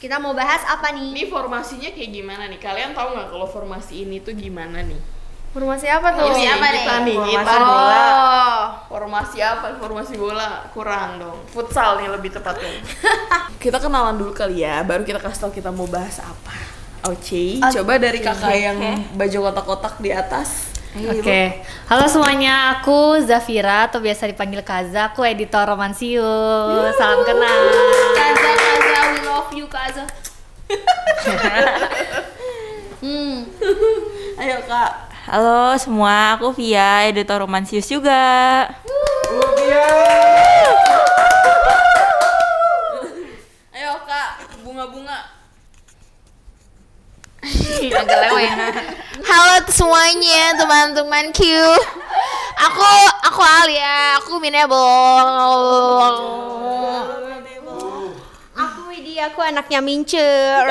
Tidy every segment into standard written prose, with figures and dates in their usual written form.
Kita mau bahas apa nih? Ini formasinya kayak gimana nih? Kalian tahu nggak kalau formasi ini tuh gimana nih? Formasi apa tuh? Ini Apa kita nih, Formasi kita bola. Formasi apa? Formasi bola kurang dong. Futsal nih lebih tepatnya. Kita kenalan dulu kali ya, baru kita kasih tau kita mau bahas apa. Oke, coba dari kakak yang baju kotak-kotak di atas. Oke, halo semuanya, aku Zafira atau biasa dipanggil Kaza, aku editor Romansius. Salam kenal. Kaza, we love you Kaza. Ayo kak. Halo semua, aku Via, editor Romansius juga. Ayo kak, bunga-bunga. Agak lewat ya. Halo semuanya teman-teman Q. Aku Alia, aku Minable. Aku Widi, aku anaknya Mincer.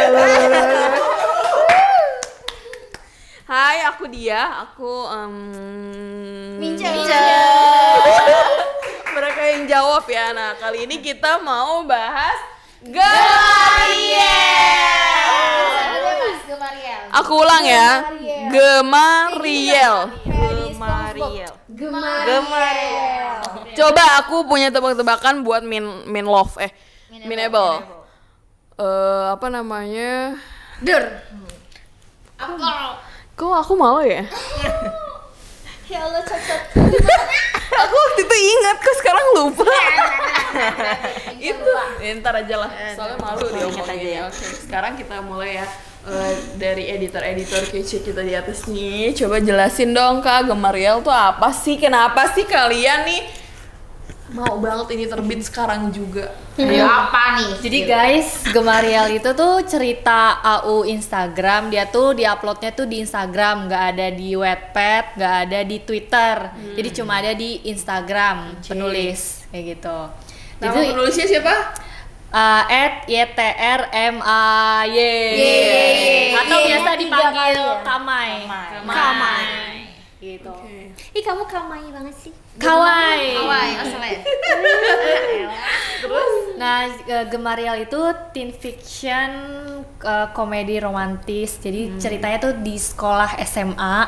Hai, aku Dia. Aku Mincer. mereka yang jawab ya. Nah, kali ini kita mau bahas Gemariel. Aku ulang ya. Gemariel. Gemariel. Coba aku punya tebak-tebakan buat Minlove Minable. Apa namanya? Dur. Apa? Kok aku malu ya? Ya Allah, cepet. Aku waktu itu ingat, kok sekarang lupa. Itu ntar aja lah, soalnya malu diomonginnya. Oke, sekarang kita mulai ya. Dari editor-editor kece kita di atas nih, coba jelasin dong Kak, Gemariel tuh apa sih? Kenapa sih kalian nih mau banget ini terbit sekarang juga? Apa nih? Jadi guys, Gemariel itu tuh cerita AU Instagram, dia tuh diuploadnya tuh di Instagram, nggak ada di Wattpad, nggak ada di Twitter, jadi cuma ada di Instagram penulis kayak gitu. Nama penulisnya siapa? @YTRMAY atau biasa dipanggil Kamai. Gitu. Ih, kamu kamai banget sih. Kawai. Asalnya. Nah, Gemariel itu teen fiction, komedi romantis. Jadi ceritanya tuh di sekolah SMA.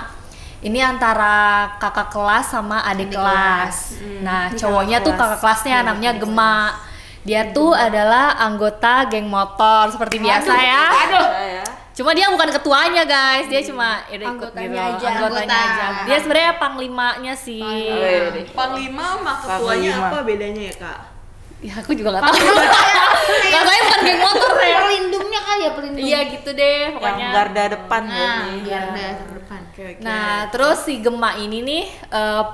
Ini antara kakak kelas sama adik kelas. Nah, cowoknya tuh kakak kelasnya namanya Gema. Dia tuh adalah anggota geng motor seperti biasa ya. Cuma dia bukan ketuanya guys, dia cuma ikut Anggotanya gitu. aja. Anggotanya aja. Dia sebenarnya panglimanya sih. Panglima sama ketuanya apa bedanya ya Kak? Ya aku juga nggak tahu. Katanya bukan geng motor ya. Pelindungnya kali ya, pelindung. Iya gitu deh Yang pokoknya. garda depan ya. Garda depan. Nah, terus si Gema ini nih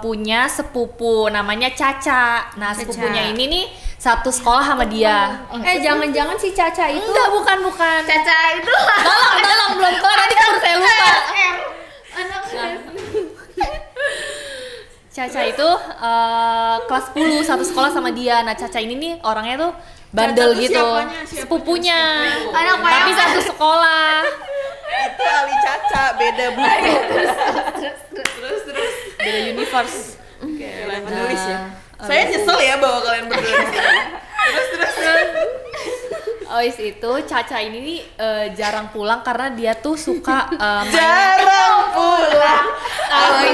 punya sepupu namanya Caca. Nah, sepupunya ini nih satu sekolah sama dia. Jangan-jangan si Caca itu. Enggak, bukan. Caca itu Tolong belum kelar tadi kan saya lupa. anak Caca itu kelas 10 satu sekolah sama dia. Nah, Caca ini nih orangnya tuh bandel Caca tuh gitu. siapa Sepupunya. Anak Tapi bayangan. satu sekolah. Itu Ali Caca, beda buku. Terus Beda universe. Oke, kalian penulis ya. Saya nyesel ya bawa kalian berdua di sini. Terus. Ois itu Caca ini nih jarang pulang karena dia tuh suka main. Jarang pulang.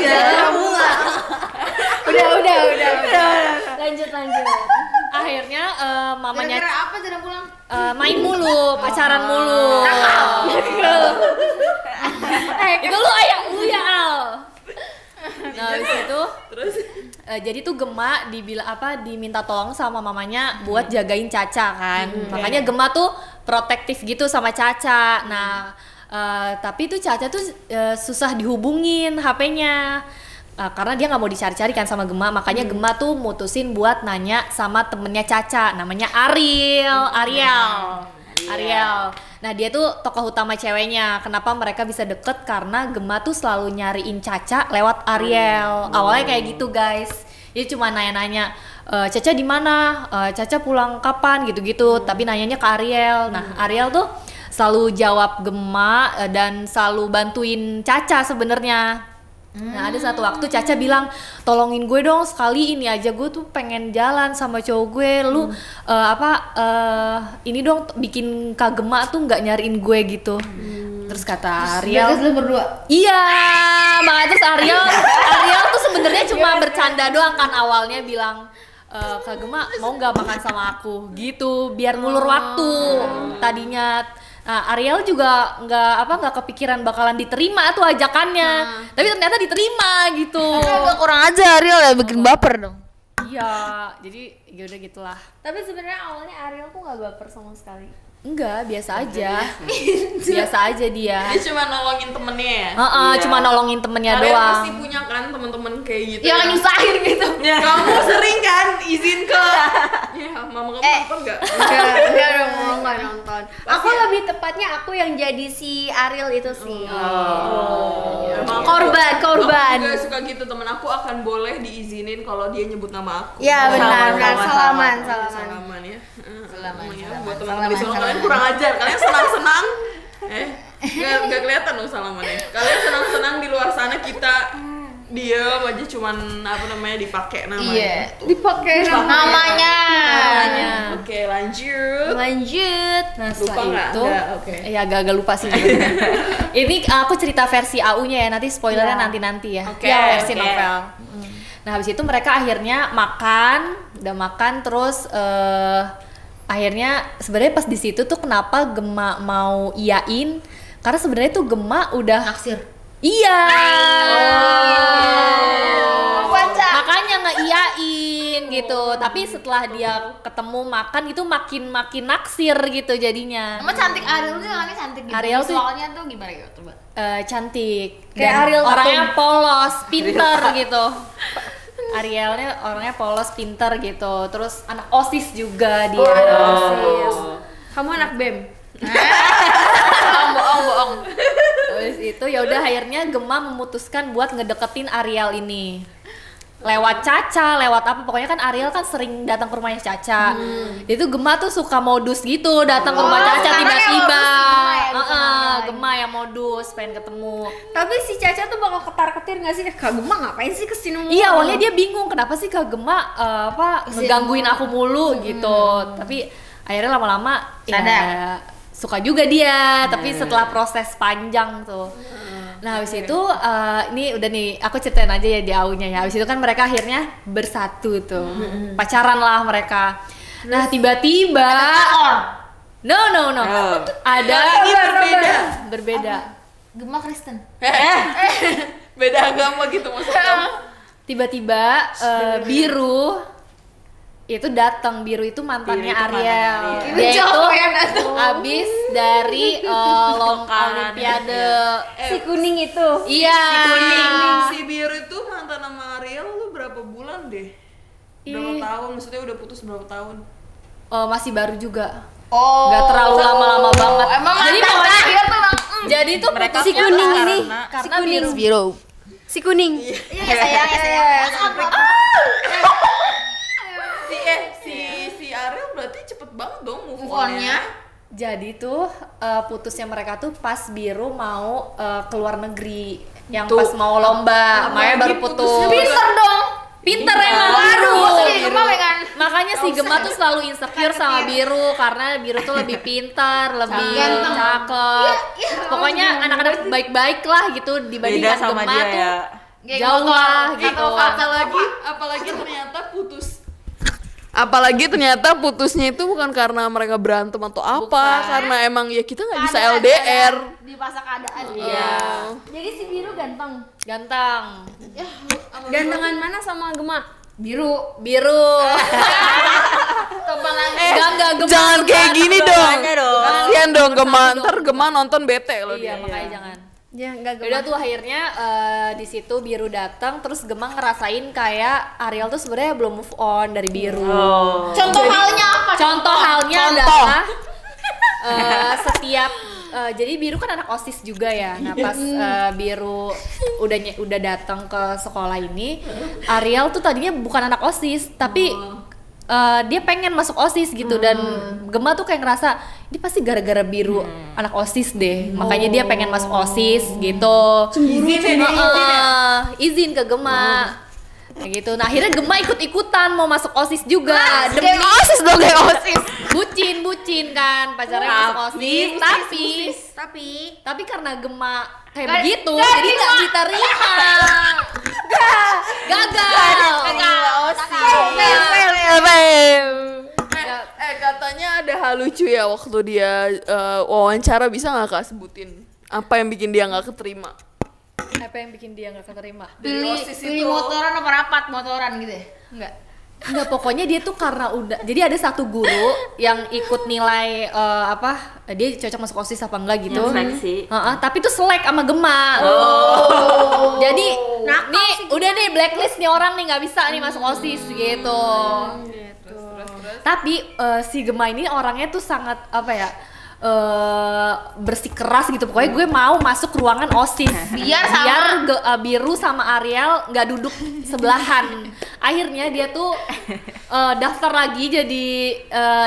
jarang pulang. Udah. Lanjut. Akhirnya mamanya Gara-gara apa jarang pulang? main mulu, pacaran mulu. Itu lu lu ya Al. Nah, habis itu Terus jadi tuh Gema diminta tolong sama mamanya buat jagain Caca kan. Makanya Gema tuh protektif gitu sama Caca. Nah, tapi tuh Caca tuh susah dihubungin HP-nya. Karena dia nggak mau dicari-cari kan sama Gema, makanya Gema tuh mutusin buat nanya sama temennya Caca, namanya Ariel. Nah, dia tuh tokoh utama ceweknya. Kenapa mereka bisa deket? Karena Gema tuh selalu nyariin Caca lewat Ariel. Awalnya kayak gitu guys. Dia cuma nanya-nanya, Caca di mana? Caca pulang kapan? Gitu-gitu. Tapi nanyanya ke Ariel. Nah, Ariel tuh selalu jawab Gema dan selalu bantuin Caca sebenarnya. Nah ada satu waktu Caca bilang, tolongin gue dong sekali ini aja, gue tuh pengen jalan sama cowok gue, lu ini dong bikin Kak Gema tuh nggak nyariin gue gitu. Terus kata Ariel, lu berdua. iya, makanya terus Ariel tuh sebenarnya cuma bercanda doang kan awalnya bilang, Kak Gema mau nggak makan sama aku gitu, biar ngulur waktu tadinya. Nah, Ariel juga nggak kepikiran bakalan diterima tuh ajakannya, tapi ternyata diterima gitu. Agak kurang aja Ariel ya, bikin baper dong. Iya, jadi ya udah gitulah. Tapi sebenarnya awalnya Ariel tuh nggak baper sama sekali. Enggak, biasa aja. Biasa aja dia. Dia cuma nolongin temennya ya? Cuma nolongin temennya Kalian doang. pasti punya kan teman-teman kayak gitu Yang nyusahin gitu. Kamu sering kan izin ke ya mama kamu nonton nggak? Enggak dong, nggak nonton. Aku lebih tepatnya aku yang jadi si Ariel itu sih. Emang Korban. Aku juga suka gitu, temen aku akan boleh diizinin kalau dia nyebut nama aku. Ya benar, salaman. Salaman ya. Salaman ya. Buat teman-teman di sana kalian kurang ajar, kalian senang-senang. Nggak kelihatan dong salamannya. Kalian senang-senang di luar sana, kita diam aja, cuman dipakai namanya. Iya, dipakai namanya. Oke, lanjut. Nah Lupa setelah nggak? itu, Nggak, oke. ya agak lupa sih. Ini aku cerita versi AU-nya ya, nanti spoilernya nanti ya. Oke, Versi oke. novel. Nah habis itu mereka akhirnya udah makan terus akhirnya sebenarnya pas di situ tuh kenapa Gema mau iyain? Karena sebenarnya tuh Gema udah Naksir. iya. Baca. Makanya ngeiyain gitu. Tapi setelah dia ketemu makan itu makin naksir gitu jadinya. Emang cantik Ariel tuh orangnya cantik gitu. Ariel tuh- Soalnya tuh gimana gitu coba. Cantik. Kayak Dan Ariel orangnya Tatum. polos, pinter gitu. Arielnya orangnya polos, pinter gitu. Terus anak OSIS juga dia. OSIS. Kamu anak BEM. Bohong. Terus itu ya udah akhirnya Gema memutuskan buat ngedeketin Ariel ini. Lewat Caca, lewat apa, pokoknya kan Ariel kan sering datang ke rumahnya Caca. Itu Gema tuh suka modus gitu, datang ke rumah Caca karena yang tiba-tiba. modus si Gema ya, Gema yang modus, pengen ketemu. Tapi si Caca tuh bakal ketar-ketir nggak sih? Kak Gema ngapain sih kesini mulu? Iya, awalnya dia bingung kenapa sih Kak Gema ngegangguin aku mulu gitu. Tapi akhirnya lama-lama Sadar. ya suka juga dia, tapi setelah proses panjang tuh. Nah habis itu ini udah nih aku ceritain aja ya di AU-nya ya. Habis itu kan mereka akhirnya bersatu tuh, pacaran lah mereka. Nah tiba-tiba no ada berbeda. Gema Kristen. Beda agama gitu maksudnya. Tiba-tiba Biru itu datang. Biru itu mantannya Biru itu Ariel. mantannya Ariel. Dia itu Cowok yang datang. abis dari Olimpiade. Si kuning itu. Iya. Si Biru itu mantan sama Ariel lu berapa bulan deh? Berapa tahun? Maksudnya udah putus berapa tahun? Masih baru juga. Oh. Nggak terlalu lama-lama banget. Emang Jadi mantan pokoknya terakhir tuh bang. jadi tuh Mereka putusnya si kuning karena- ini. karena Si kuning. Biru. Si kuning. Iya sayang. Si Ariel berarti cepet banget dong move Move on-nya. Jadi tuh putusnya mereka tuh pas Biru mau keluar negeri, yang Tuh. pas mau lomba, makanya baru putus. Pinter dong. Pinter emang. Aduh, Biru. jadi Gema kan. Makanya si Gema tuh selalu insecure sama Biru karena Biru tuh lebih pintar, lebih Ganteng. cakep. Pokoknya anak-anak baik-baik lah gitu Beda dibandingkan sama Gema dia tuh ya. jauh lah gitu. Apalagi ternyata putusnya itu bukan karena mereka berantem atau apa, Bukan. karena emang ya kita nggak bisa Keadaan, LDR. di masa keadaan. Iya. Jadi si Biru ganteng. Ganteng. Gantengan mana sama Gema? Biru. Enggak Gema. Jangan kayak gini dong. Makanya dong. Kasian dong Gema, ntar Gema nonton bete loh Iya, dia. makanya jangan. Ya enggak Udah tuh akhirnya di situ Biru datang, terus Gema ngerasain kayak Ariel tuh sebenarnya belum move on dari Biru. Contoh halnya apa? Contoh halnya adalah setiap jadi Biru kan anak OSIS juga ya. Nah pas Biru udah datang ke sekolah ini, Ariel tuh tadinya bukan anak OSIS, tapi dia pengen masuk OSIS gitu. Dan Gema tuh kayak ngerasa dia pasti gara-gara biru anak OSIS deh, makanya dia pengen masuk OSIS gitu. Izin ke Gema kayak gitu. Nah akhirnya Gema ikut-ikutan mau masuk OSIS juga. Demi OSIS dong, kayak OSIS. bucin kan pacarnya masuk OSIS, tapi karena Gema kayak begitu jadi nggak diterima. Gagal. Katanya ada hal lucu ya waktu dia wawancara, bisa nggak Kak sebutin apa yang bikin dia nggak keterima? Apa yang bikin dia nggak keterima? Pilih motoran apa rapat motoran gitu ya? Enggak, pokoknya dia tuh karena udah, jadi ada satu guru yang ikut nilai dia cocok masuk OSIS apa enggak gitu. Seleksi. Tapi tuh selek sama Gema. Jadi nih udah nih blacklist nih orang nih nggak bisa nih masuk OSIS gitu. Tapi si Gema ini orangnya tuh sangat bersikeras gitu, pokoknya gue mau masuk ruangan OSIS biar Biru sama Ariel nggak duduk sebelahan. Akhirnya dia tuh daftar lagi jadi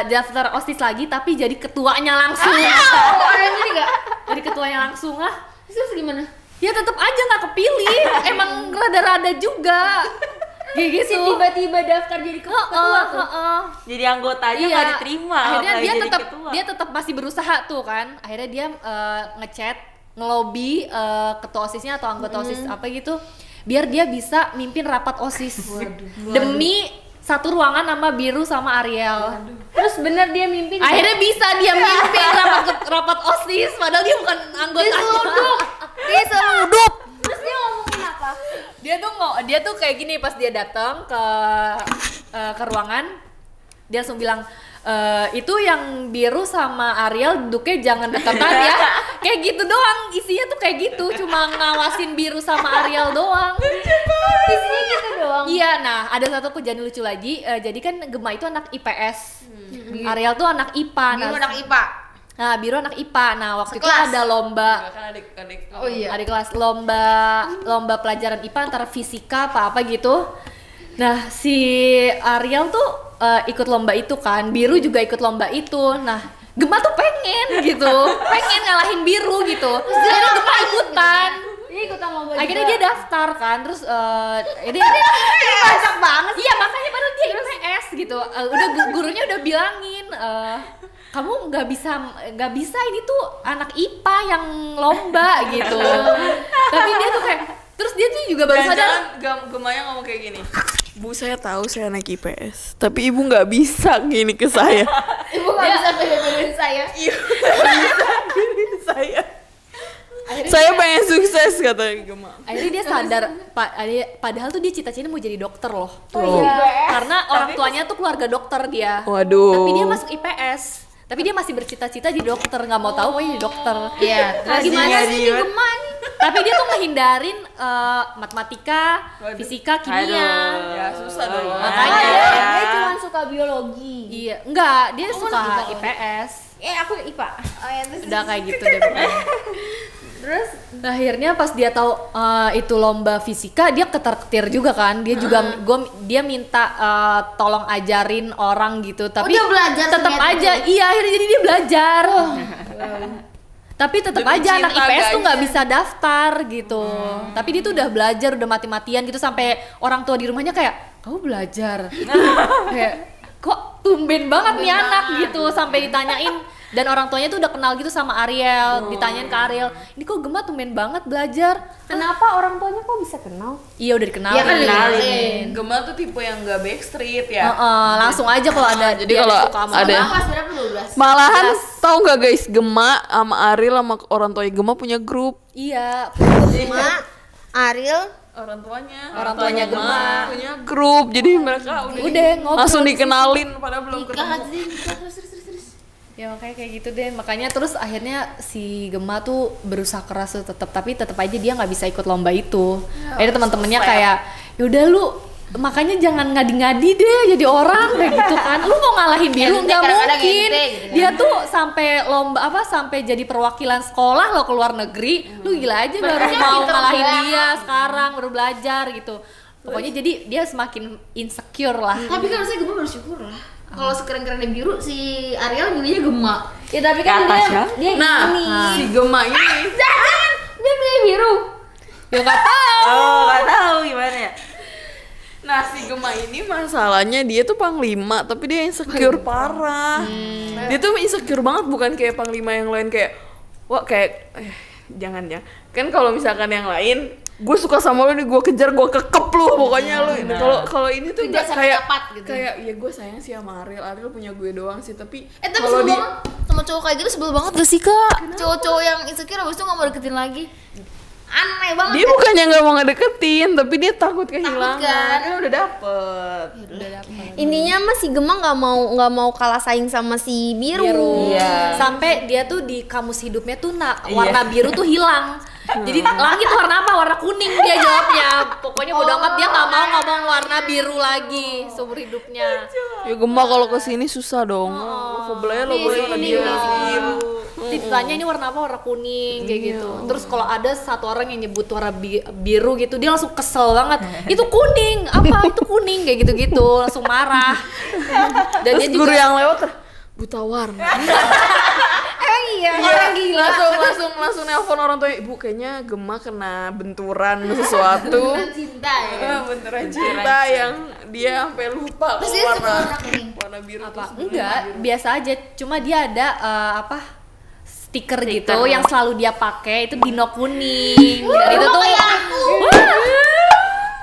daftar OSIS lagi, tapi jadi ketuanya langsung. Jadi ketuanya langsung Terus gimana? Ya tetap aja nggak kepilih, emang rada-rada juga. Kayak gitu. Tiba-tiba daftar jadi ketua tuh. Jadi anggotanya nggak diterima. Akhirnya apalagi dia jadi tetap ketua. dia tetap masih berusaha tuh kan. Akhirnya dia ngechat, ngelobi ketua OSISnya atau anggota OSIS apa gitu, biar dia bisa mimpin rapat OSIS. Demi satu ruangan sama Biru sama Ariel. Terus bener dia mimpin. Akhirnya bisa dia mimpin rapat OSIS padahal dia bukan anggotanya. Dia seluduk. Terus dia ngomongin apa? Dia tuh kayak gini pas dia datang ke ruangan, dia langsung bilang itu yang Biru sama Ariel duduknya jangan dekatan ya. Kayak gitu doang, isinya tuh kayak gitu, cuma ngawasin Biru sama Ariel doang. Isinya gitu doang. Iya, nah ada satu kejadian lucu lagi. Jadi kan Gema itu anak IPS, Ariel tuh anak IPA. Biru anak IPA. Nah, Biru anak IPA. Nah, waktu itu Sekelas. ada lomba. Kan adik-adik. Oh iya. Adik kelas lomba pelajaran IPA antara fisika apa gitu. Nah, si Ariel tuh ikut lomba itu kan, Biru juga ikut lomba itu. Nah, Gema tuh pengen pengen ngalahin Biru gitu. Jadi Gema ikutan. Dia ikutan lomba. Akhirnya dia daftar kan, terus ini banyak banget. Iya, makanya baru dia IPS gitu. Udah gurunya udah bilangin, kamu nggak bisa ini tuh anak IPA yang lomba gitu. Tapi dia tuh kayak, terus dia tuh juga baru sadar. Gemanya ngomong kayak gini, Bu saya tahu saya anak IPS, tapi ibu nggak bisa gini ke saya. Ibu nggak bisa bela-belain saya. Saya. Saya pengen sukses kata Gema. Akhirnya dia sadar, padahal tuh dia cita-citanya mau jadi dokter loh. Oh iya. Karena orang tuanya tuh keluarga dokter dia. Waduh. Tapi dia masuk IPS. Tapi dia masih bercita-cita jadi dokter, nggak mau tahu mau jadi dokter. Iya. Terus gimana sih di Gema nih? Tapi dia tuh ngehindarin matematika, fisika, kimia. Ya susah dong. Makanya Dia cuma suka biologi. iya, enggak, dia suka suka IPS. Aku IPA. Oh ya, terus Udah kayak gitu deh pokoknya. terus Akhirnya pas dia tahu itu lomba fisika, dia ketar-ketir juga kan. Dia juga dia minta tolong ajarin orang gitu, tapi dia belajar tetap ternyata aja. Iya, akhirnya jadi dia belajar. Tapi tetap Demi aja anak cinta, IPS tuh guys. nggak bisa daftar gitu. Tapi dia tuh udah belajar, udah mati-matian gitu, sampai orang tua di rumahnya kayak, kamu belajar? Kayak kok tumben banget nih anak gitu, sampai ditanyain. Dan orang tuanya tuh udah kenal gitu sama Ariel, ditanyain ke Ariel, ini kok Gema tumben banget belajar. kenapa orang tuanya kok bisa kenal? Iya udah dikenalin. Iya kan dikenalin. Gema tuh tipe yang nggak backstreet ya. Langsung aja kalau ada Jadi dia kalau suka sama ada- orang. Kelas berapa? 12. Malahan tahu nggak guys, Gema sama Ariel sama orang tuanya Gema punya grup. Iya. Gema, Ariel, Orang tuanya Gema punya grup, jadi mereka udah ngobrol langsung di situ. dikenalin padahal belum ketemu. terus. Ya makanya kayak gitu deh, makanya terus akhirnya si Gema tuh berusaha keras tuh tetap aja dia nggak bisa ikut lomba itu. Akhirnya teman-temannya kayak, yaudah lu makanya jangan ngadi-ngadi deh jadi orang kayak gitu kan. Lu mau ngalahin Biru nggak kadang-kadang mungkin. ente gitu kan. Dia tuh sampai lomba sampai jadi perwakilan sekolah lo ke luar negeri. Lu gila aja baru mau ngalahin dia sekarang baru belajar gitu. Pokoknya jadi dia semakin insecure lah. Tapi kan harusnya Gema bersyukur lah. Kalau sekeren-kerennya Biru, si Ariel milihnya Gema. Ya tapi kan Ke atas, dia kan? dia Nah, gini. si Gema ini Jangan, dia pilih biru. Ya nggak tahu. Oh, nggak tahu gimana ya. Nah, si Gema ini masalahnya dia tuh panglima, tapi dia insecure parah. Dia tuh insecure banget, bukan kayak panglima yang lain kayak wah kayak jangan ya. Kan kalau misalkan yang lain, gue suka sama lu nih, gue kejar, gue kekep lu pokoknya lu. Kalau ini tuh Tidak nggak kayak dapat gitu. kayak ya gue sayang sih sama Ariel punya gue doang sih, tapi Tapi kalau sebel banget sama cowok kayak gitu, sebel banget gak sih kak? Cowok-cowok yang insecure abis itu gak mau deketin lagi. Aneh banget. dia bukannya nggak mau ngedeketin, tapi dia takut kehilangan. kan? Kan udah dapet. Ininya mah si Gemma nggak mau kalah saing sama si biru. Iya. Sampai dia tuh di kamus hidupnya tuh warna biru tuh hilang. Jadi langit warna apa? Warna kuning dia jawabnya. Pokoknya bodo amat, dia nggak mau ngomong warna biru lagi seumur hidupnya. Ya Gema kalau kesini susah dong. Sebelahnya lo boleh warna biru. Ditanya ini warna apa? Warna kuning kayak gitu. Terus kalau ada satu orang yang nyebut warna biru gitu, dia langsung kesel banget. Itu kuning, apa? Itu kuning kayak gitu-gitu, langsung marah. Dan Terus dia guru juga yang lewat buta warna. Emang iya, orang gila. langsung nelpon orang tua, ibu kayaknya Gema kena benturan sesuatu. Cinta ya. Benturan cinta yang dia sampai lupa Terus kalau dia suka warna warna kuning. warna biru apa? tuh Enggak, biasa aja. Cuma dia ada stiker gitu yang selalu dia pakai itu dino kuning. Dan itu tuh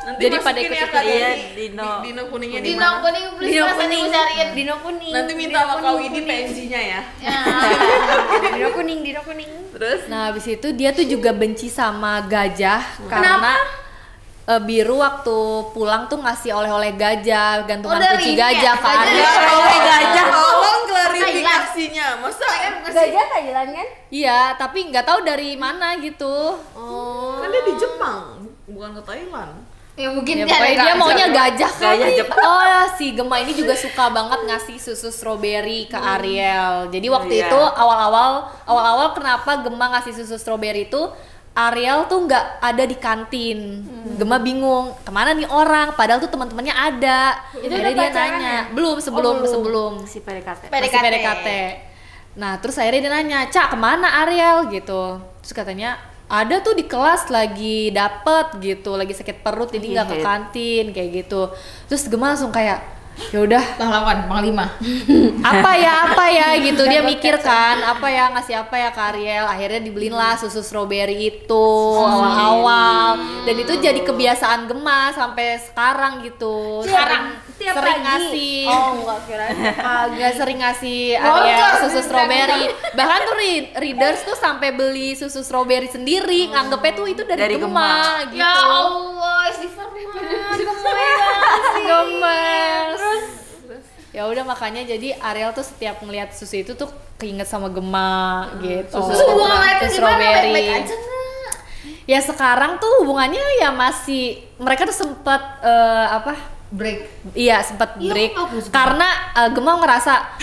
nanti jadi pada masukin ya, ikut-ikut. Kak, Iya, di Dino kuningnya di Dino mana? kuning, please Dino mas, nanti kuning. gue cariin. Dino kuning. Nanti minta sama kau ini pensinya ya. Dino kuning, Dino kuning. Terus Nah, habis itu dia tuh juga benci sama gajah karena biru waktu pulang tuh ngasih oleh-oleh gajah, gantungan dari kunci ini gajah ya? ke Gajah. Ariel. Oleh gajah. tolong klarifikasinya. Masa Gajah Thailand kan? Iya, tapi nggak tahu dari mana gitu. kan dia di Jepang, bukan ke Thailand. Ya mungkin Ya, dia pokoknya ada dia maunya gajah Gajah kali. Jepang. Oh, si Gema ini juga suka banget ngasih susu strawberry ke Ariel. Jadi waktu Iya. itu awal-awal kenapa Gema ngasih susu strawberry itu Ariel tuh nggak ada di kantin. Gema bingung kemana nih orang, padahal tuh teman-temannya ada. Itu Akhirnya udah dia pacaran nanya, ya? belum sebelum Si PDKT. masih PDKT. Nah terus akhirnya dia nanya, Cak kemana Ariel gitu. Terus katanya ada tuh di kelas lagi dapet gitu, lagi sakit perut jadi nggak ke kantin kayak gitu. Terus Gema langsung kayak ya udah pahlawan, panglima. apa ya gitu, dia mikir kan ngasih apa ya ke Ariel. Akhirnya dibeliin lah susu strawberry itu awal-awal, dan itu jadi kebiasaan Gema sampai sekarang gitu. Tiap sering pagi. ngasih Enggak kira. agak sering ngasih Ariel susu strawberry. Bahkan tuh readers tuh sampai beli susu strawberry sendiri, nganggepnya tuh itu dari Dari Gema gitu. Ya Allah, istighfar Gemes. Ya udah makanya jadi Ariel tuh setiap ngelihat susu itu tuh keinget sama Gema gitu. Terus hubungan mereka Susu gimana? strawberry. Baik-baik aja nggak? Ya sekarang tuh hubungannya ya masih, mereka tuh sempet Break. iya sempat Iya, break bagus. karena Gema ngerasa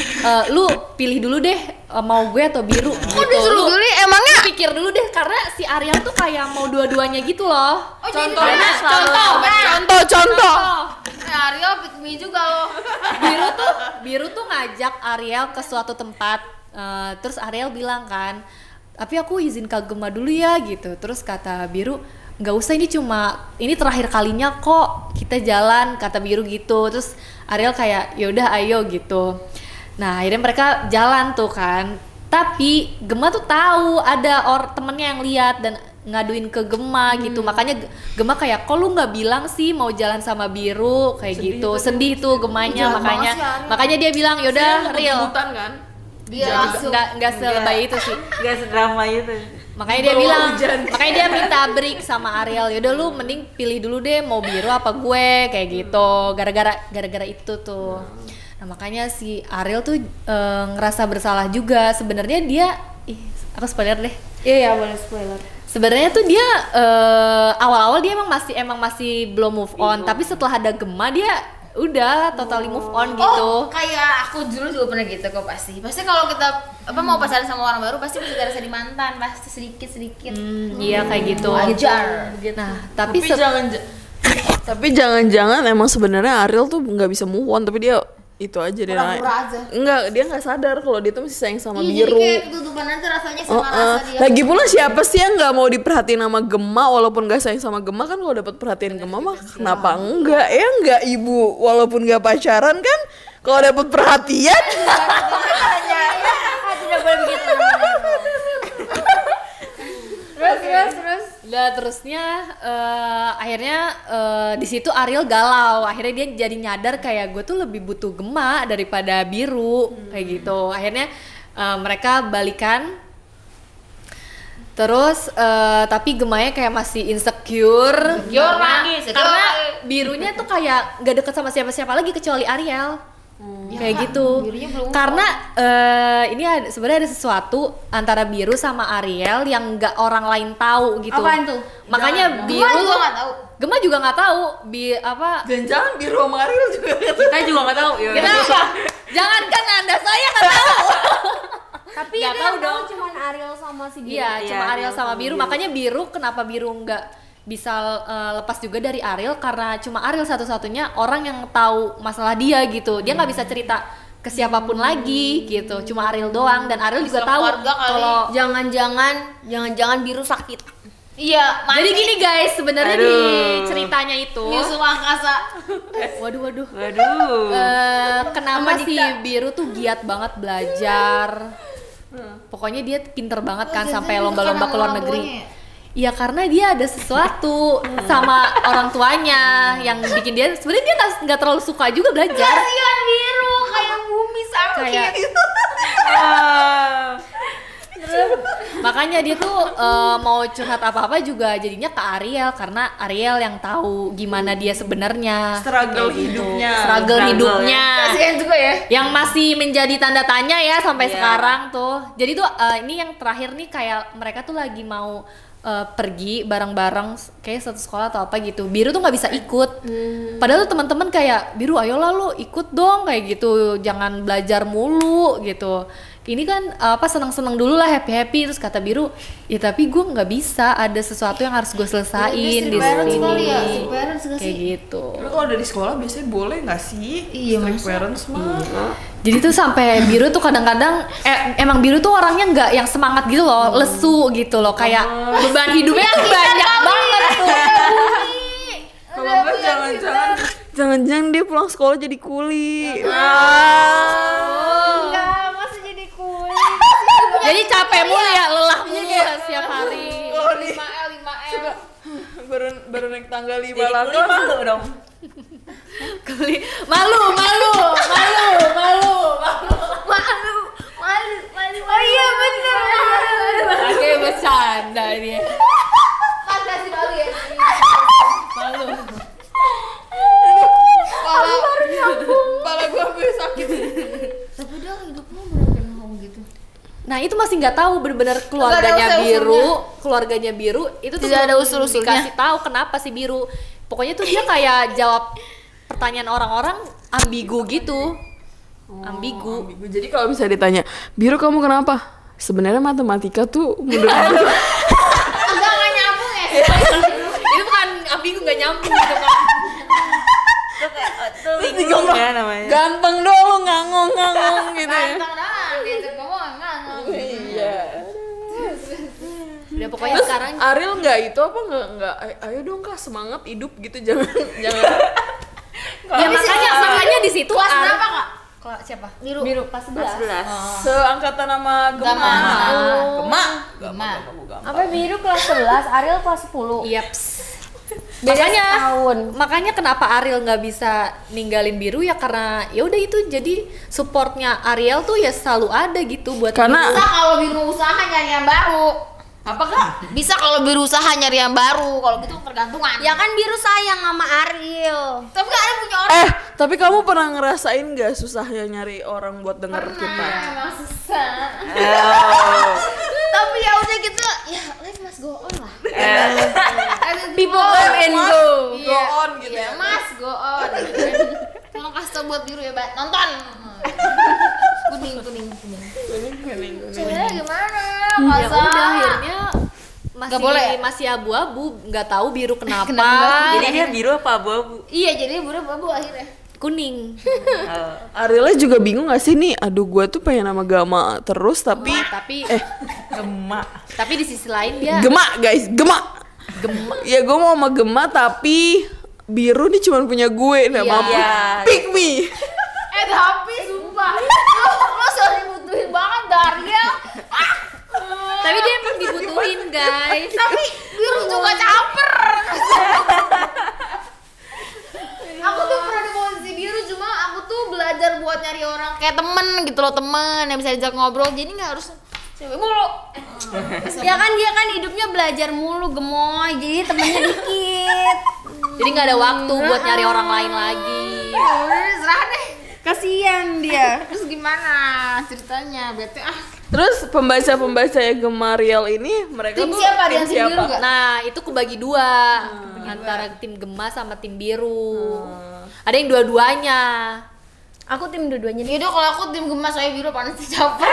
lu pilih dulu deh mau gue atau biru gitu. disuruh Lu pilih, emangnya? pikir dulu deh, karena si Ariel tuh kayak mau dua-duanya gitu loh. Contohnya Contoh. Ariel pick me juga loh. Biru tuh ngajak Ariel ke suatu tempat, terus Ariel bilang kan, tapi aku izin ke Gema dulu ya gitu. Terus kata Biru, nggak usah, ini terakhir kalinya kok kita jalan, kata Biru gitu. Terus Ariel kayak yaudah ayo gitu. Nah akhirnya mereka jalan tuh kan, tapi Gema tuh tahu ada temennya yang lihat dan ngaduin ke Gema gitu. Makanya Gema kayak, kok lu nggak bilang sih mau jalan sama Biru kayak gitu. Sedih tuh Gemanya, makanya dia bilang yaudah Real. Hutan kan? Dia langsung Nggak selebay itu sih. Gak sedrama itu. Makanya dia bilang, makanya dia minta break sama Ariel. Yaudah lu mending pilih dulu deh mau Biru apa gue kayak gitu. Gara-gara itu tuh. Nah makanya si Ariel tuh ngerasa bersalah juga. Sebenarnya dia, aku spoiler deh. Iya, boleh spoiler. Sebenarnya tuh dia awal-awal dia emang masih belum move on. Tapi setelah ada Gema dia udah totally move on gitu. Oh, kayak aku dulu juga pernah gitu kok pasti. Pasti kalau kita mau pacaran sama orang baru pasti ada rasa di mantan, pasti sedikit. Iya kayak gitu. Wajar. Nah tapi Tapi jangan-jangan emang sebenarnya Ariel tuh nggak bisa move on, tapi dia itu aja dia Pura-pura aja. enggak, dia nggak sadar kalau dia tuh masih sayang sama Iya, biru. jadi kayak ketutupan aja rasanya sama rasa dia. Lagi pula siapa sih yang nggak mau diperhatiin sama Gema walaupun nggak sayang sama Gema kan, kalau dapat perhatian Gema mah kenapa enggak ya, enggak ibu walaupun nggak pacaran kan kalau dapat perhatian. Tidak boleh begitu. Terus. Nah terusnya akhirnya di situ Ariel galau. Akhirnya dia jadi nyadar kayak gue tuh lebih butuh Gema daripada biru kayak gitu. Akhirnya mereka balikan. Terus tapi Gemanya kayak masih insecure. Karena birunya tuh kayak gak deket sama siapa-siapa lagi kecuali Ariel. Kayak gitu. Karena ini sebenarnya ada sesuatu antara biru sama Ariel yang nggak orang lain tahu gitu. Apaan tuh? Makanya biru Gema nggak tahu. Gema juga nggak tahu. Jangan biru sama Ariel juga. Kita juga nggak tahu. Ya. Kenapa? Jangankan Anda, saya nggak tahu. Tapi Nggak itu tahu yang dong. tahu cuma Ariel sama si biru. Iya, cuma Iya, Ariel sama biru. Makanya biru kenapa biru nggak bisa lepas juga dari Ariel, karena cuma Ariel satu-satunya orang yang tahu masalah dia gitu. Dia nggak bisa cerita ke siapapun lagi gitu. Cuma Ariel doang, dan Ariel juga tahu keluarga kali. kalau Jangan-jangan biru sakit. Iya, jadi gini guys, sebenarnya di ceritanya itu Nyusul angkasa. waduh. Waduh. Kenapa si biru tuh giat banget belajar. Pokoknya dia pinter banget kan sampai lomba-lomba ke luar negeri. Iya, karena dia ada sesuatu sama orang tuanya yang bikin dia sebenarnya dia nggak terlalu suka juga belajar. Kasihan biru kayak bumi sakit. Kayak makanya dia tuh mau curhat apa-apa juga jadinya ke Ariel, karena Ariel yang tahu gimana dia sebenarnya. Struggle hidupnya. Struggle hidupnya. Kasihan juga ya. Yang masih menjadi tanda tanya ya sampai sekarang tuh. Jadi tuh ini yang terakhir nih kayak mereka tuh lagi mau pergi bareng-bareng kayak satu sekolah atau apa gitu. Biru tuh nggak bisa ikut. Padahal tuh teman-teman kayak, Biru ayolah lu ikut dong kayak gitu. Jangan belajar mulu gitu. Ini kan senang-senang dulu lah, happy-happy. Terus kata Biru, ya tapi gue nggak bisa, ada sesuatu yang harus gue selesain di parents sini. kali ya, strict parents nggak Kayak sih? gitu. Tapi kalau dari sekolah biasanya boleh nggak sih? Iya, Strict masa? parents mah. Jadi tuh sampai Biru tuh kadang-kadang emang Biru tuh orangnya nggak yang semangat gitu loh, lesu gitu loh, kayak beban hidupnya tuh banyak banget tuh. Kalau enggak jangan-jangan dia pulang sekolah jadi kuli. Enggak, masa jadi kulit. Jadi capek mulu ya, lelah mulu ya setiap hari. 5L. Baru naik tangga 5 Jadi langkah. kulit malu dong. Malu. Oh iya bener. Oke, bercanda dia. Mas kasih malu ya. Malu. Kepala gua sampai sakit. Tapi udah hidupmu bener-bener ngomong gitu. Nah itu masih nggak tahu bener-bener Nggak ada keluarganya usul-usulnya. keluarganya Biru itu tuh Tidak ada belum usul-usulnya. dikasih tahu kenapa si Biru. Pokoknya tuh dia kayak jawab pertanyaan orang-orang ambigu gitu. Ambigu. Jadi kalau bisa ditanya, Biru kamu kenapa? Sebenarnya matematika tuh menurut gue Enggak nyambung ya. Itu bukan ambigu, nggak nyambung gitu kan. Bingung ya namanya. gampang dong lu ngangong gitu ya. Ganteng dah, diajak ngomong enggak. Iya. Udah pokoknya sekarang Ariel nggak itu apa nggak ayo dong Kak semangat hidup gitu jangan ya makanya di situ Kelas berapa, Kak? Kelas siapa? Biru. Pas 11. seangkatan sama Gema. Gema. Apa biru kelas 11, Ariel kelas 10. Yaps. Beda Makanya setahun. makanya kenapa Ariel nggak bisa ninggalin Biru ya, karena ya udah itu jadi supportnya Ariel tuh ya selalu ada gitu buat Karena Bisa kalau biru usaha nyari yang baru. apa Kak? Bisa kalau biru usaha nyari yang baru. Kalau gitu tergantungan. Ya kan biru sayang sama Ariel. Tapi kan ada punya orang. Tapi kamu pernah ngerasain nggak susahnya nyari orang buat denger kita? Emang susah. Tapi ya udah gitu. Ya, life must go on lah. People come and go. Go on gitu Iya, ya. Mas, go on. Tolong kasih tau buat biru ya, Bat. Nonton. Kuning. Ceweknya gimana? ya udah akhirnya Nggak boleh ya? masih abu-abu, nggak tahu Biru kenapa. Kenapa? Jadi dia biru apa abu-abu? Iya, jadi biru abu akhirnya. kuning. Arielnya juga bingung gak sih nih? Aduh, gue tuh pengen nama Gama terus tapi Gemak. Tapi di sisi lain dia Gema guys, Gema. Ya gue mau sama Gema tapi biru nih cuma punya gue, nggak mampu. Iya. Pick me. Tapi sumpah lo sering butuhin banget Daryl. tapi dia emang dibutuhin, guys. Tapi biru juga caper. Aku tuh pernah di posisi biru, cuma aku tuh belajar buat nyari orang kayak temen gitu loh, temen yang bisa diajak ngobrol, jadi nggak harus cewek mulu. Ya kan dia kan hidupnya belajar mulu gemoy, jadi temennya dikit. Jadi nggak ada waktu buat nyari orang lain lagi. Udah serah deh. Kasian dia. Terus gimana ceritanya? Bete ah. Terus pembaca yang Gemariel ini mereka Tim tuh siapa? tim Ada yang tim biru nggak? Nah, itu kebagi dua antara tim Gema sama tim biru. Ada yang dua-duanya. Aku tim dua-duanya nih. Yaudah kalau aku tim gemas saya biru panas caper.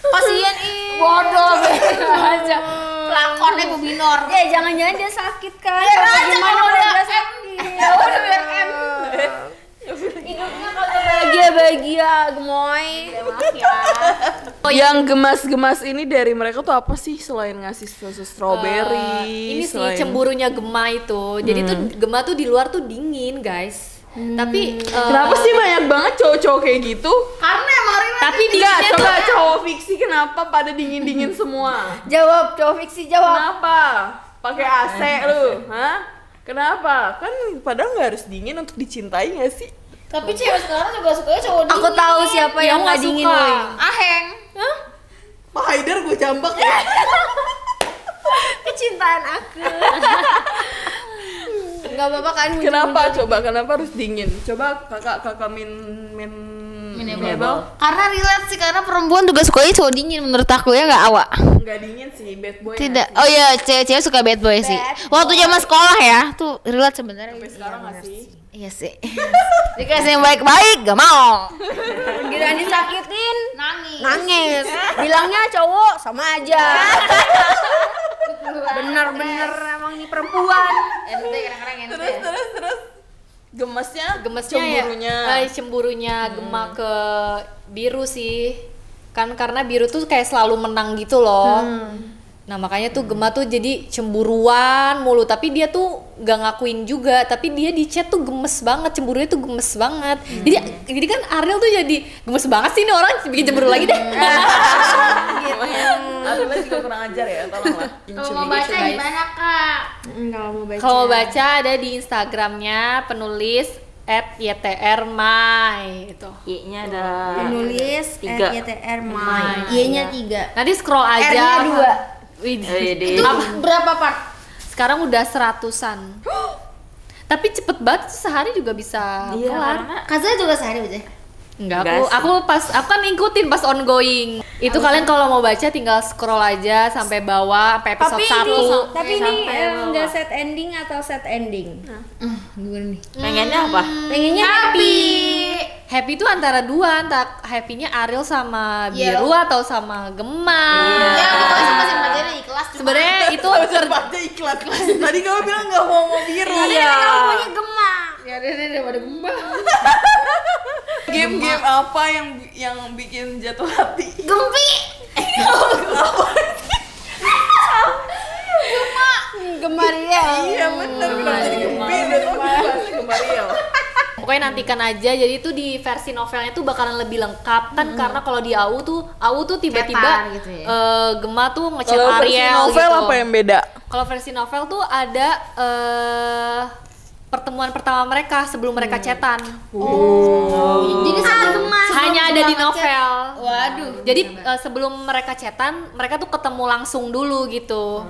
Kasian bodoh aja. Pelakonnya Bu Binor. Ya jangan-jangan dia sakit kan? Biar Apa aja gimana kalau kalau udah dia M. sakit? Ya udah biar M. Hidupnya kalau bahagia gemoy. Maaf ya. Yang gemas-gemas ini dari mereka tuh apa sih selain ngasih susu strawberry? Ini sih selain- cemburunya Gema itu. Jadi tuh Gema tuh di luar tuh dingin, guys. Tapi Kenapa sih banyak banget cowok-cowok kayak gitu? Karena emang Rina tapi Enggak, dinginnya tuh coba cowok fiksi kenapa pada dingin-dingin semua? Jawab, cowok fiksi jawab. Kenapa? Pakai AC lu, hah? Kenapa? Kan padahal nggak harus dingin untuk dicintai nggak sih? tapi cewek sekarang juga sukanya cowok dingin. Aku tahu siapa Yang yang nggak nggak dingin suka. woy. Aheng. Pak Haidar gue jambak ya. Kecintaan aku. Enggak apa-apa kan. Kenapa? Coba kenapa harus dingin? Coba kakak min Karena relate sih, karena perempuan juga sukanya cowok dingin menurut aku ya, nggak awak? nggak dingin sih, bad boy. Tidak. Oh iya, cewek-cewek suka bad boy sih. Waktu zaman sekolah ya, tuh relate sebenarnya. Sampai sekarang nggak sih? Iya sih. Dikasih yang baik-baik, gak mau. Giliran disakitin, Nangis. nangis. Bilangnya cowok sama aja. Bener-bener emang nih perempuan. Ente kadang-kadang ente. Terus gemesnya cemburunya cemburunya Gema ke biru sih. Kan karena biru tuh kayak selalu menang gitu loh. Nah makanya tuh Gema tuh jadi cemburuan mulu, tapi dia tuh gak ngakuin juga, tapi dia di chat tuh gemes banget, cemburunya tuh gemes banget. Jadi kan Ariel tuh jadi gemes banget sih nih orang, bikin cemburu lagi deh. Arielnya juga kurang ajar ya, tolonglah. Kalau mau baca gimana kak? Enggak mau baca. Kalau baca ada di Instagramnya penulis @ytrmy itu. I-nya ada penulis tiga. YTR Mai. Y-nya 3. Nanti scroll aja. R-nya 2. Widih. Widih. Itu berapa part? Sekarang udah 100-an. Tapi cepet banget, sehari juga bisa Iya, kelar. karena Kaza juga sehari aja. Enggak, Enggak sih. aku kan ngikutin pas ongoing. Itu kalian kalau mau baca tinggal scroll aja sampai bawah sampai episode 1. Tapi ini Sampai enggak set ending atau set ending? Gimana nih? pengennya apa? Pengennya happy. Happy itu antara dua, entah happy-nya Ariel sama Iya. Biru atau sama Gema. Ya pokoknya sama-sama belajar ikhlas. Cuma Sebenarnya itu Baca iklan. Tadi kamu bilang nggak mau biru. iya. Pokoknya Gema. ya udah pada gembah. Game-game apa yang bikin jatuh hati? Gempi. Gemaria. Iya bener, kenapa jadi gempi? Udah tau bahasa Gemariel. Pokoknya nantikan aja. Jadi itu di versi novelnya tuh bakalan lebih lengkap kan, karena kalau di AU tuh tiba-tiba Cetan gitu ya. Gema tuh ngechat Kalau versi Ariel novel gitu. apa yang beda? Kalau versi novel tuh ada pertemuan pertama mereka sebelum mereka chatan. Jadi sebelum Hanya ada di novel. Waduh. Jadi sebelum mereka chatan, mereka tuh ketemu langsung dulu gitu.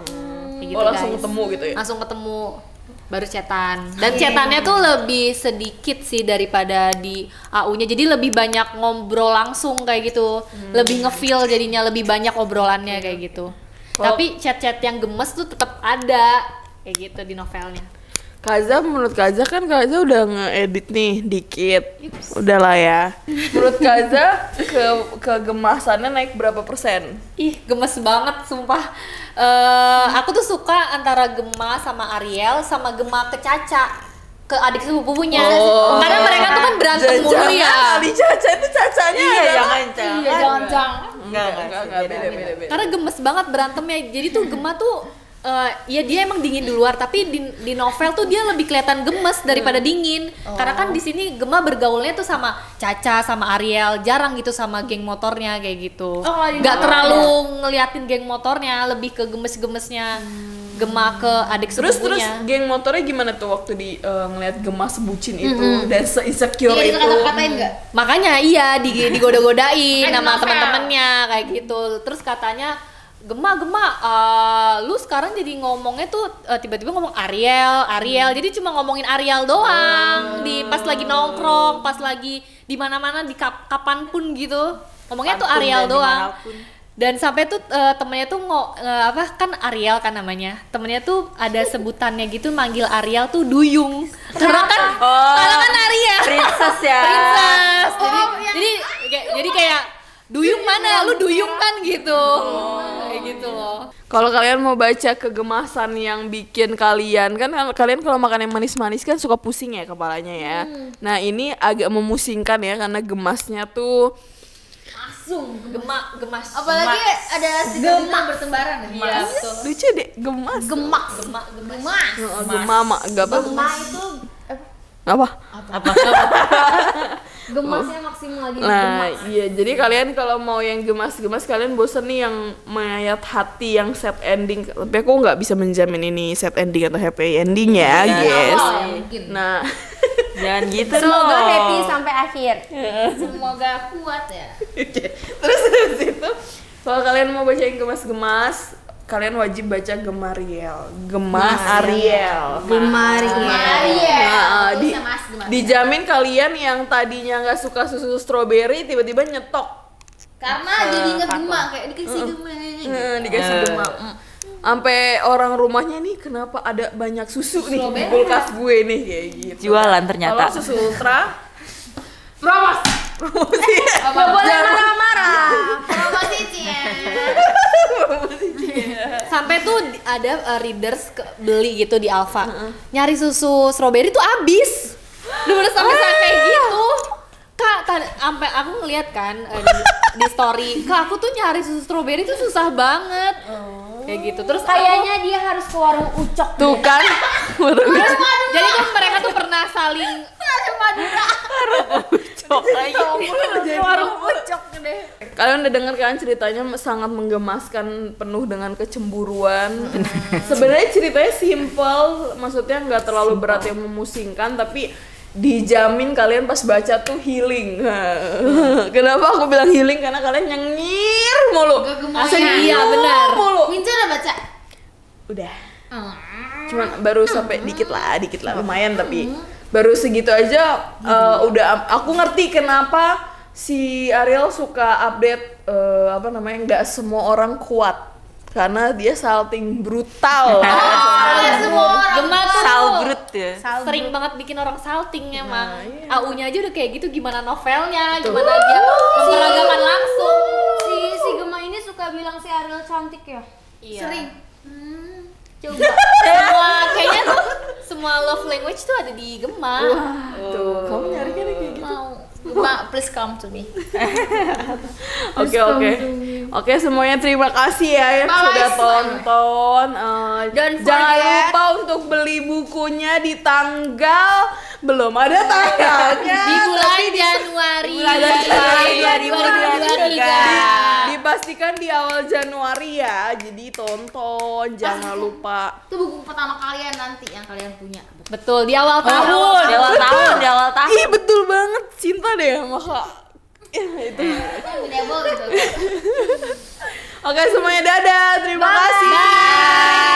Kayak gitu, Oh langsung guys. ketemu gitu ya? Langsung ketemu baru chatan. Dan chatannya tuh lebih sedikit sih daripada di AU-nya. Jadi lebih banyak ngobrol langsung kayak gitu. Lebih ngefeel jadinya, lebih banyak obrolannya kayak gitu. Tapi chat-chat yang gemes tuh tetap ada kayak gitu di novelnya. Kaza, menurut Kaza kan Kaza udah nge-edit nih dikit. Udah lah ya. Menurut Kaza kegemasannya naik berapa persen? Ih, gemes banget sumpah. Aku tuh suka antara Gema sama Ariel sama Gema ke Caca. ke adik sepupunya. Karena mereka tuh kan berantem mulu ya. Ali Caca itu cacanya Iya, adalah jangan. Enggak, beda. Karena gemes banget berantemnya. Jadi tuh Gemma tuh ya dia emang dingin di luar, tapi di novel tuh dia lebih kelihatan gemes daripada dingin. Karena kan di sini Gemma bergaulnya tuh sama Caca, sama Ariel, jarang gitu sama geng motornya kayak gitu. Nggak terlalu ngeliatin geng motornya, lebih ke gemes-gemesnya Gemma ke adik Terus sepupunya. geng motornya gimana tuh waktu ngeliat Gemma sebucin itu dan se-insecure Iya, itu? dikata-katain nggak? Makanya iya digoda-godain Kayak sama novel. teman-temannya kayak gitu. Terus katanya Gemma, lu sekarang jadi ngomongnya tuh tiba-tiba ngomong Ariel. Jadi cuma ngomongin Ariel doang di pas lagi nongkrong, pas lagi di mana-mana di kapanpun gitu. Ngomongnya tuh Ariel doang. Dan sampai tuh temennya tuh kan Ariel kan namanya. Temennya tuh ada sebutannya gitu manggil Ariel tuh Duyung. Karena kan Ariel. Princess ya. Princess. Jadi kayak Duyung mana? Lu Duyung kan gitu. Kayak gitu loh. Kalau kalian mau baca kegemasan yang bikin kalian kalian kalau makan yang manis-manis kan suka pusing ya kepalanya ya. Nah ini agak memusingkan ya karena gemasnya tuh Gemas. Apalagi ada stiker bertembaran ya. Iya, betul. lucu deh gemas. Gemak. Gemama gak apa? Gemak itu Apa? gemasnya maksimal gitu. Nah iya jadi kalian kalau mau yang gemas-gemas kalian bosen nih yang mayat hati yang sad ending. Tapi aku nggak bisa menjamin ini sad ending atau happy ending ya guys. Mungkin. Nah Jangan gitu Semoga dong. happy sampai akhir. Semoga kuat ya. terus habis itu kalau kalian mau baca yang gemas-gemas kalian wajib baca Gemariel. Ariel. Nah, dijamin kalian yang tadinya nggak suka susu strawberry tiba-tiba nyetok Karena jadi inget Gema kayak dikasih Gema dikasih Gema. Sampai orang rumahnya nih kenapa ada banyak susu nih di kulkas gue nih kayak gitu. Jualan ternyata. Kalau susu ultra promosi. Gak boleh marah-marah. Promosi Cie. Sampai tuh ada readers beli gitu di Alfa. Nyari susu strawberry tuh abis. Udah sampai kayak gitu. Kak, sampai aku ngeliat kan di story, Kak aku tuh nyari susu strawberry tuh susah banget. Kayak gitu. Terus Kayaknya dia harus ke warung Ucok. Tuh kan. jadi tuh mereka tuh pernah saling Warung Ucok deh. Kalian udah dengar kan ceritanya sangat menggemaskan, penuh dengan kecemburuan. Sebenarnya ceritanya simple, maksudnya nggak terlalu berat yang memusingkan, tapi dijamin kalian pas baca tuh healing. Kenapa aku bilang healing? Karena kalian nyengir mulu. iya benar. Mulu. Minca udah baca? Udah. Cuman baru sampai dikit lah, lumayan tapi baru segitu aja udah aku ngerti kenapa si Ariel suka update nggak semua orang kuat karena dia salting brutal. Gemma tuh Salbrut ya. sering banget bikin orang salting emang. AU-nya aja udah kayak gitu, gimana novelnya, gimana dia memperagakan langsung. Si Gema ini suka bilang si Ariel cantik ya. Iya. Sering. Kayaknya tuh semua love language tuh ada di Gemma. Tuh, kamu nyari kan kayak gitu. Mau. Gema, please come to me. Oke, semuanya terima kasih ya yang sudah tonton. Jangan lupa untuk beli bukunya di tanggal belum ada tanggalnya. Di bulan Januari. Dipastikan di awal Januari ya. Jadi tonton, jangan lupa. Itu buku pertama kalian nanti yang kalian punya. Betul, di awal tahun. Di awal tahun. Ih, betul banget. Cinta deh sama Kak. Itu. Double gitu. Oke, semuanya dadah. Terima kasih. Bye.